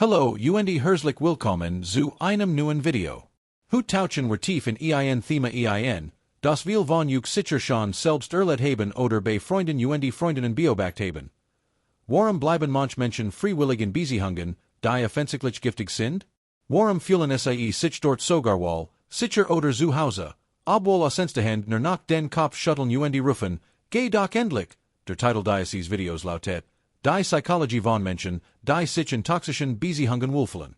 Hallo, und herzlich willkommen zu einem neuen Video. Heute tauchen wir tief in ein Thema ein, das wir von euch sicher schon selbst erlebt haben oder bei Freunden und Freundinnen beobachtet haben. Warum bleiben manche Menschen freiwillig in Beziehungen, die offensichtlich giftig sind? Warum fühlen sie sich dort sogar wohl, sicher oder zu Hause, obwohl aussenstehend nur nach den Kopf schütteln und rufen, geh doch endlich. Der Titel dieses Videos lautet, Die Psychologie von Menschen, die sich in toxischen Beziehungen wohlfühlen.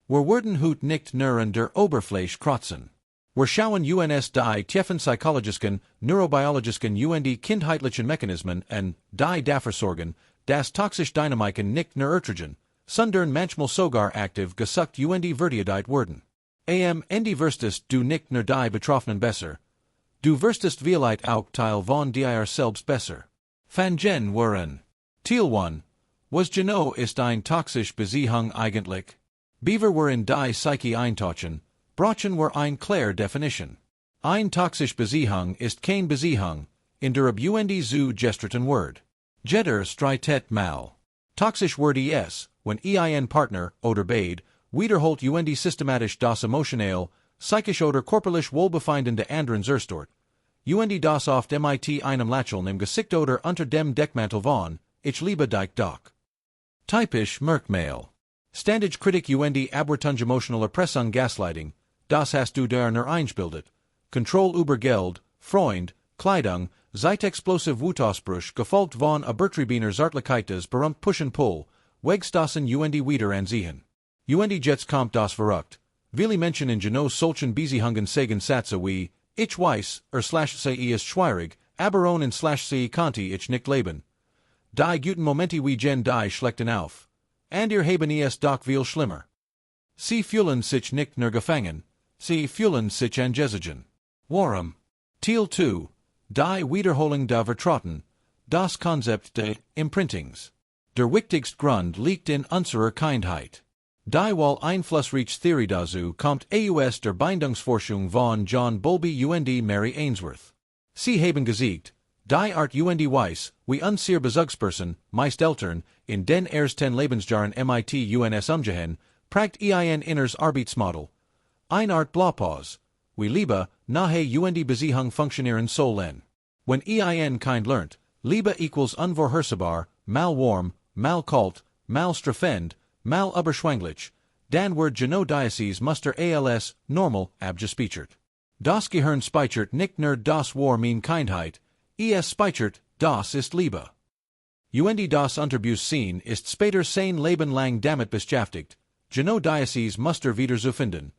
Wir werden heute nicht nur an der Oberfläche kratzen. Wir schauen uns die tiefen psychologischen, neurobiologischen und kindheitlichen Mechanismen an, die dafür sorgen, dass toxische Dynamiken nicht nur ertragen, sondern manchmal sogar aktiv gesucht und verteidigt werden. Und wirstest du nicht nur die Betroffenen besser, du wirstest vielleicht auch Teil von dir selbst besser. Fangen wir an. Teil 1. Was genau ist ein toxische Beziehung eigentlich? Beaver wir in die Psyche eintauchen, brauchen wir eine klare Definition. Ein toxische Beziehung ist kein Beziehung, in der und zu gestritten Word. Jeder streitet mal. Toxisch Word es, wenn ein Partner oder beide, wiederholt und systematisch das emotionell, psychisch oder körperlich wohlbefindende anderen zerstört. Und das oft mit einem Lächeln im Gesicht oder unter dem Deckmantel von, ich liebe dich doch. Typisch Merkmal. Ständig Kritik und Abwertung emotionaler Erpressung Gaslighting, das hast du dir nur eingebildet. Kontrolle über Geld, Freund, Kleidung, Zeit explosive Wutausbruch gefolgt von übertriebener Zärtlichkeit des berühmt Push and Pull, Wegstossen und wieder ansehen. Und jetzt kommt das Verrückt. Viele Menschen in genau solchen Beziehungen sagen Sätze wie, ich weiß, sei ist schwierig, aber ohne sie konnte ich nicht leben. Die guten Momente wie die schlechten auf. Und ihr haben es doch viel schlimmer. Sie fühlen sich nicht nur gefangen, sie fühlen sich angesiegen. Warum? Teil 2. Die Wiederholung der Vertrauten, das Konzept des Imprintings. Der wichtigste Grund liegt in unserer Kindheit. Die wohl einflussreiche Theorie dazu kommt aus der Bindungsforschung von John Bowlby und Mary Ainsworth. Sie haben gesagt, die Art und Weise, wie unsere Bezugsperson, meist Eltern, in den ersten Lebensjahren mit uns umgehen, prägt ein inneres Arbeitsmodell. Eine Art Blaupause, wie Liebe, nahe und Beziehung funktionieren sollen. Wenn ein Kind lernt, Liebe equals unvorhersehbar, mal warm, mal kalt, mal strafend, mal überschwänglich, dann wird genau dieses Muster als normal abgespeichert. Das Gehirn speichert nicht nur das war mein Kindheit, es speichert, das ist Liebe. Und das Unterbewusstsein ist später sein Leben lang damit beschäftigt, genau dieses Muster wieder zu finden,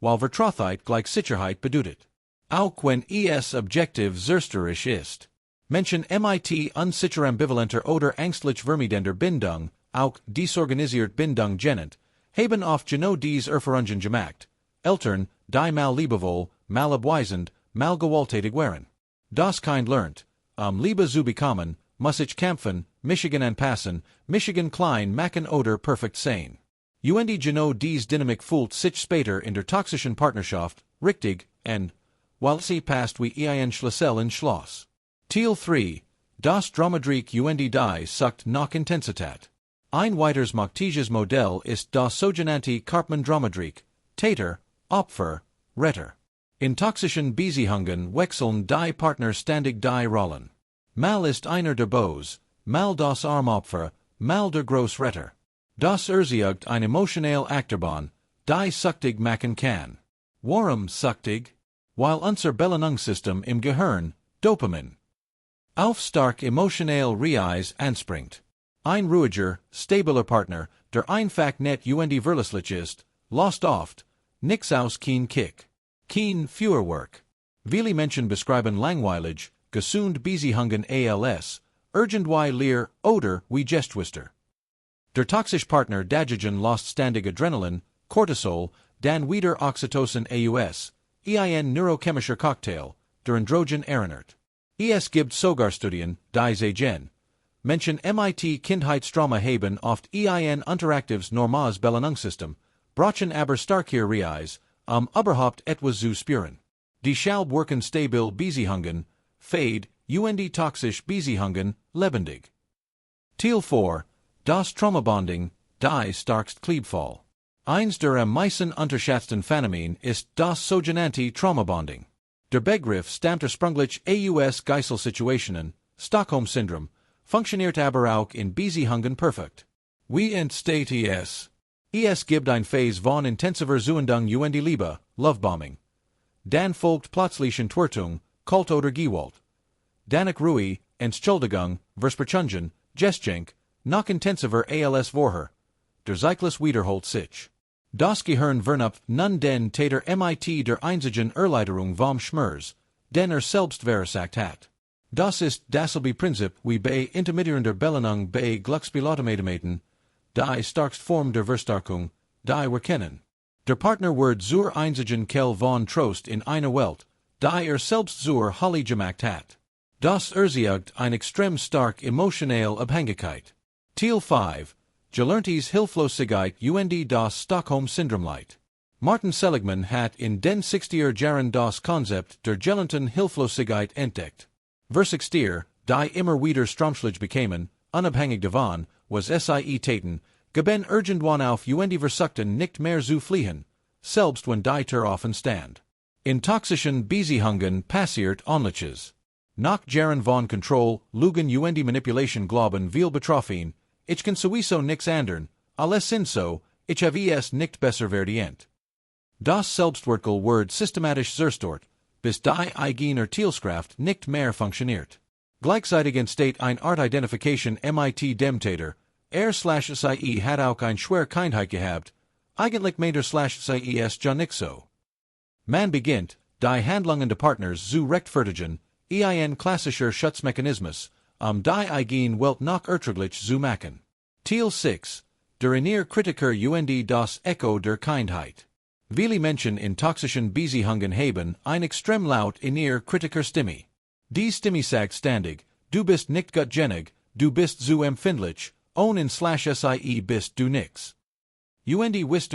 weil Vertrautheit gleich Sicherheit bedeutet. Auch wenn es objektiv zerstörerisch ist. Menschen mit unsicher ambivalenter oder ängstlich vermeidender Bindung, auch disorganisiert Bindung genannt, haben oft genau dies Erfahrungen gemacht. Eltern, die mal liebevoll, mal abweisend, mal gewalttätig waren. Das Kind lernt, Liebe zu bekommen, muss ich kämpfen, Michigan anpassen, Michigan klein machen oder perfekt sein. Und genau dies Dynamik fühlt sich später in der toxischen Partnerschaft, richtig, und, weil sie passt wie ein Schlüssel in Schloss. Teil 3. Das Dramadreieck und die sucht nach Intensität. Ein weiteres magnetisches Modell ist das sogenannte Karpman-Dramadreieck, Täter, Opfer, Retter. In toxischen Beziehungen wechseln die Partner ständig die Rollen. Mal ist einer der Böse, mal das Armopfer, mal der Großretter. Das erzeugt eine emotionelle Achterbahn, die süchtig machen kann. Warum süchtig? Weil unser Belohnungssystem im Gehirn, Dopamin, auf stark emotionell Reis anspringt. Ein ruhiger, stabiler Partner, der einfach net und verlässlich ist, lost oft, nix aus kein Kick. Kein Feuerwerk. Viele Menschen beschreiben langweilig, gesunde Beziehungen als, irgendwie leer, oder wie Gestwister. Der toxische Partner dagegen lost ständig Adrenalin, Cortisol, dann wieder Oxytocin aus, ein neurochemischer Cocktail, der Androgen erinnert. Es gibt sogar Studien, die sagen, Menschen mit Kindheitstrauma haben oft ein interaktives normales Belohnungssystem, brauchen aber starker Reis, überhaupt etwas zu spüren. Die Schalb wirken stabil Beziehungen, fade, und toxisch Beziehungen, lebendig. Teil 4. Das Traumabonding, die starkst Kleebfall. Eins der am meisten unterschätzten Phänomen ist das sogenannte Traumabonding. Der Begriff stammt ursprünglich aus Geiselsituationen, Stockholm-Syndrom, funktioniert aber auch in Beziehungen perfekt. Wie entsteht es? Es gibt eine Phase von intensiver Zuwendung und Liebe, Lovebombing. Dann folgt plötzlich Entwertung, Kult oder Gewalt. Danach Ruhe, Entschuldigung, Versprechungen, Geschenk, noch intensiver als vorher. Der Zyklus wiederholt sich. Das Gehirn vernupft nun den Täter mit der einzigen Erleiderung vom Schmerz, den selbst verursacht hat. Das ist dasselbe Prinzip wie bei intermittierender Belohnung bei Glücksspielautomaten, die starkste Form der Verstärkung, die wir kennen. Der Partner wird zur einzigen Quelle von Trost in einer Welt, die selbst zur Hölle gemacht hat. Das erzeugt eine extrem stark emotionale Abhängigkeit. Teil 5. Gelerntes Hilflosigkeit und das Stockholm-Syndrom-Light. Martin Seligman hat in den 60er Jahren das Konzept der gelernten Hilflosigkeit entdeckt. Versuchstiere, die immer wieder stromschlich bekamen, unabhängig davon, was sie taten, gaben irgendwann auf und versuchten nicht mehr zu fliehen, selbst wenn die Tür offen stand. In toxischen Beziehungen passiert Ähnliches. Nach Jahren von Kontroll, Lügen und Manipulation glauben viel betroffen, ich kann sowieso nix ändern, alles sind so, ich habe es nicht besser verdient. Das Selbstwertgefühl wird systematisch zerstört, bis die eigene Zielskraft nicht mehr funktioniert. Gleichzeitig entsteht eine Art Identification mit dem Täter, sie hat auch eine schwere Kindheit gehabt, eigentlich meint sie es ja nicht so. Man beginnt, die Handlungen des Partners zu rechtfertigen, ein klassischer Schutzmechanismus, die eigene Welt noch erträglich zu machen. Teil 6. Der innere Kritiker und das Echo der Kindheit. Viele Menschen in toxischen Beziehungen haben ein extrem laut inner Kritikerstimme. Die Stimme sagt ständig, du bist nicht gutgängig, du bist zu empfindlich, sie bist du nix. Und wisst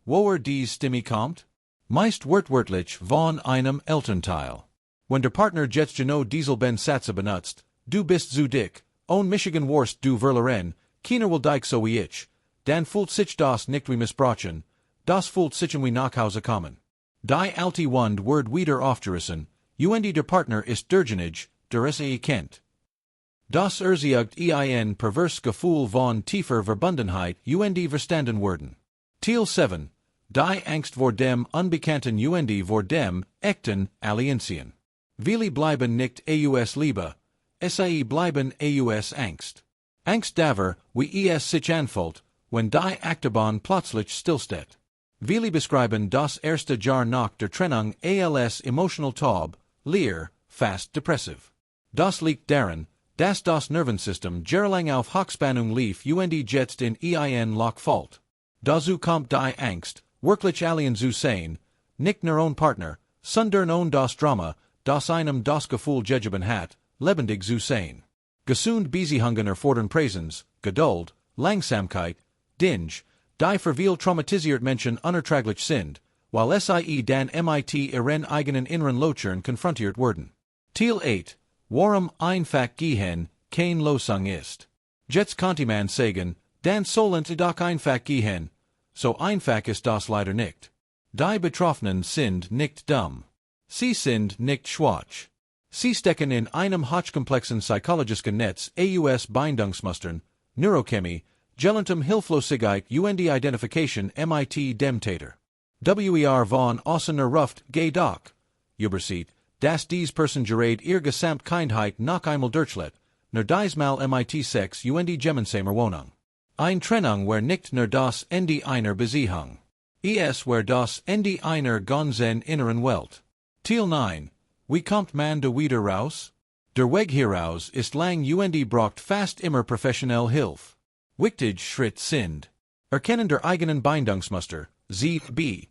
woher die Stimme kommt? Meist wortwörtlich von einem Elternteil. Wenn der Partner jetzt genau dieselben Sätze benutzt, du bist zu dick, Michigan Wurst du verloren, keiner will dich so wie ich, dann fühlt sich das nicht wie missbräuchlichen, das fühlt sich wie nach Hause kommen. Die alte Wund wird wieder aufgerissen, und der Partner ist derjenige, der es kennt. Das erzeugt ein pervers Gefühl von tiefer Verbundenheit und verstanden werden. Teil 7. Die Angst vor dem Unbekannten und vor dem echten Allianzien. Viele bleiben nicht aus Liebe, sie bleiben aus Angst. Angst daver, wie es sich anfühlt, wenn die Achterbahn plötzlich stillsteht. Viele beschreiben das erste Jahr nach der Trennung als emotional taub, leer, fast depressiv. Das liegt daran, dass das Nervensystem jahrelang auf Hochspannung lief und jetzt in ein Loch fällt. Dazu kommt die Angst, wirklich allen zu sein, nicht nur ein Partner, sondern auch das Drama, das einem das Gefühl gegeben hat, lebendig zu sein. Gesunde Beziehungen erfordern Präsenz, Geduld, Langsamkeit, Dinge, die für viel traumatisiert Menschen unerträglich sind, weil sie dann mit ihren eigenen inneren Löchern konfrontiert werden. Teil 8. Warum einfach gehen, kein Losung ist. Jetzt könnte man sagen, dann sollen sie doch einfach gehen. So einfach ist das leider nicht. Die Betroffenen sind nicht dumm. Sie sind nicht schwach. Sie stecken in einem hochkomplexen psychologischen Netz aus Bindungsmustern, Neurochemie, gelerntem Hilflosigkeit und Identification mit dem Täter. Von außen erruft geht auch, übersieht, dass dies Person gerät ihr Gesamtkindheit noch einmal durchlet, nur diesmal mit Sex und gemeinsamer Wohnung. Ein Trennung wär nicht nur das Ende einer Beziehung. Es wär das Ende einer ganzen inneren Welt. Teil 9. Wie kommt man da wieder raus? Der Weg hieraus ist lang und braucht fast immer professionell Hilfe. Wichtig Schritt sind: Erkennen der eigenen Bindungsmuster, b.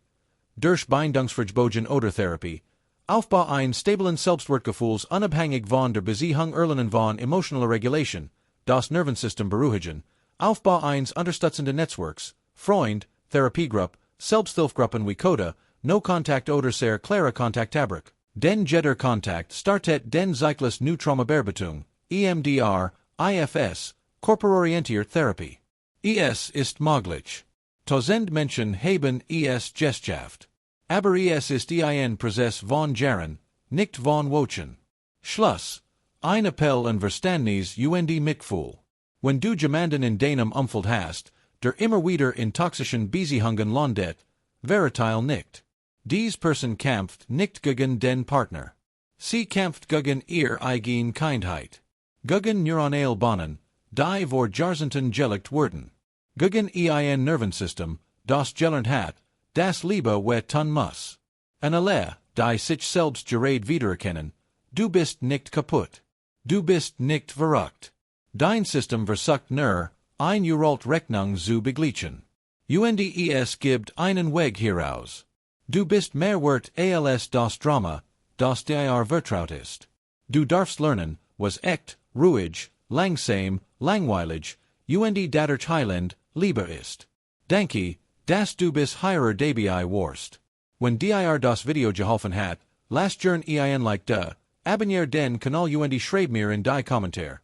Durch Bindungsverboten oder Therapie. Aufbau ein stabilen Selbstwertgefühls unabhängig von der Beziehung erlernen von emotionaler Regulation, das Nervensystem beruhigen. Aufbau eines unterstützende Netzwerks, Freund, Therapiegruppe, Selbsthilfegruppen wie Coda, No Kontakt oder sehr klare Kontaktabrik. Den jeder Kontakt startet den Zyklus nu Traumabearbeitung, EMDR, IFS, Körperorientierte Therapie. Es ist möglich. Tausend Menschen haben es geschafft. Aber es ist ein Prozess von Jahren, nicht von Wochen. Schluss. Ein Appell an Verständnis und Mitgefühl. Wenn du jemanden in deinem Umfeld hast, der immer wieder in toxischen Beziehungen landet, veritile nicht. Diese Person kämpft nicht gegen den Partner. Sie kämpft gegen ihr eigen Kindheit. Gegen neuronale Bahnen, die vor Jahrzehnten gelegt wurden. Gegen ein Nervensystem, das gelernt hat, das Liebe tun muss. Eine leer, die sich selbst gerade wiedererkennen, du bist nicht kaputt. Du bist nicht verrückt. Dein System versucht nur, ein uralt Rechnung zu begleichen. Und es gibt einen Weg heraus. Du bist mehr wert als das Drama, das dir vertraut ist. Du darfst lernen, was echt, ruhig, langsam, langweilig, und dadurch heilend, Liebe ist. Danke, dass du bis hierer dabei warst. Wenn dir das Video geholfen hat, lass gern ein Like da, abonniere den Kanal und schreib mir in die Kommentar.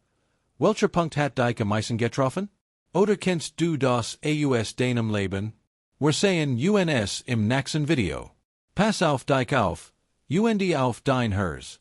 Welcher Punkt hat dich am meisten getroffen? Oder kennst du das aus deinem Leben? Wir sehen uns im nächsten Video. Pass auf dich auf, und auf dein Herz.